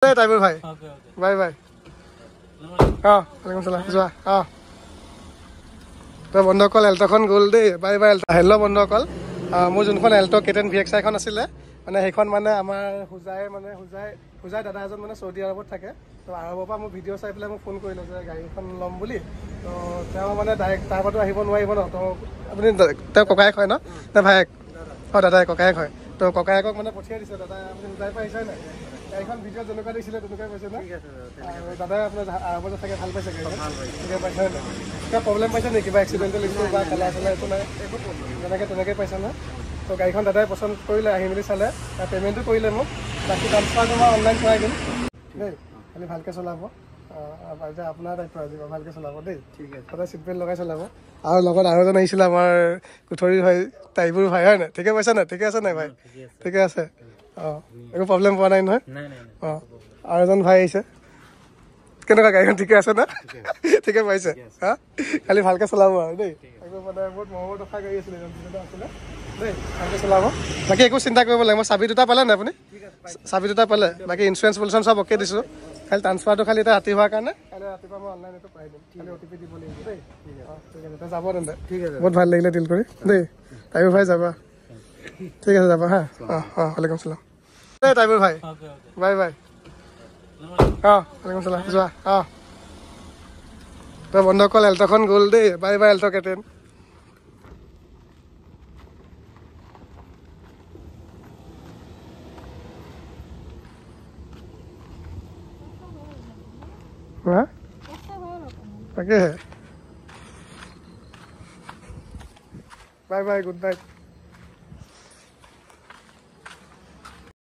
টাইমুৰ ভাই bye bye ওয়ালাইকুম সালাম যোৱা তো বন্ধুসকল এল্টখন গ'ল দেই বাই বাই হেল্ল' বন্ধুসকল মোৰ যোনখন এল্ট' কেটেন VX এখন আছিলে মানে সেইখন মানে আমাৰ হুজাই দাদা এজন মানে চৌদি আৰবত থাকে তো আৰবৰ পৰা মোৰ ভিডিঅ' চাই পেলাই মোক ফোন কৰিলে যে গাড়ীখন ল'ম বুলি তো তেওঁ মানে ডাইৰেক্ট তাৰ পৰাতো আহিব নোৱাৰিব ন তো আপুনি তেওঁ ককায়েক হয় ন নে ভায়েক দাদাই ককায়েক হয় তো ককায়েকক মানে পঠিয়াই দিছে দাদা আপুনি হুজাই পৰা আহিছে নাই গাড়ীখন ভিডিঅ' যেনেকুৱা দিছিলে তেনেকুৱাই কৈছে ন দাদাই আপোনাৰ আৰবত থাকে ভাল পাইছে ঠিকে পাইছে নাই কিবা প্ৰব্লেম পাইছে নেকি কিবা এক্সিডেণ্টেল ইছ্যু বা খেলা একো নাই তেনেকৈ পাইছে ন তো গাড়ীখন দাদাই পচন্দ কৰিলে আহি মেলি চালে পে'মেণ্টটো কৰিলে মোক বাকী ট্ৰান্সফাৰটো মই অনলাইন কৰাই দিম দেই খালি ভালকৈ চলাব আপোনাৰ দায়িত্ব আজিব ভালকৈ চলাব দেই ঠিক আছে সদায় চিট বেল্ট লগাই চলাব আৰু লগত আৰু এজন আহিছিলে আমাৰ কুঠৰিৰ ভাই টাইবোৰ ভাই হয় নাই ঠিকে পাইছে নাই ঠিকে আছে নাই ভাই ঠিকে আছে একো প্ৰব্লেম পোৱা নাই নহয় আৰু এজন ভাই আহিছে কেনেকুৱা গাড়ীখন ঠিকে আছে না ঠিকে পাইছে খালি ভালকৈ চলাব আৰু দেই একদম মানে বহুত মৰমৰ টকা গাড়ী আছিলে আছিলে দেই ভালকৈ চলাব বাকী একো চিন্তা কৰিব লাগে মই চাবি দুটা পালে নাই আপুনি চাবি দুটা পালে বাকী ইঞ্চুৰেঞ্চ পলিউশ্যন চব অ'কে দিছোঁ খালি ট্ৰান্সফাৰটো খালি এটা ৰাতি হোৱাৰ কাৰণে কাইলৈ ৰাতিপুৱা মই অনলাইন এইটো পাই দিম খালি OTP দিব লাগিব দেই ঠিক আছে যাব তেন্তে ঠিক আছে বহুত ভাল লাগিলে ডিল কৰি দেই টাইমুৰ ভাই যাবা ঠিক আছে যাবা হা ওয়ালাইকুম সালাম টাইমুৰ ভাই বাই বাই ওয়ালাইকুম সালাম যোৱা তো বন্ধুসকল এল্ট'খন গ'ল দেই বাই বাই এল্ট' কেটেন তাকেহে বাই বাই গুড নাইট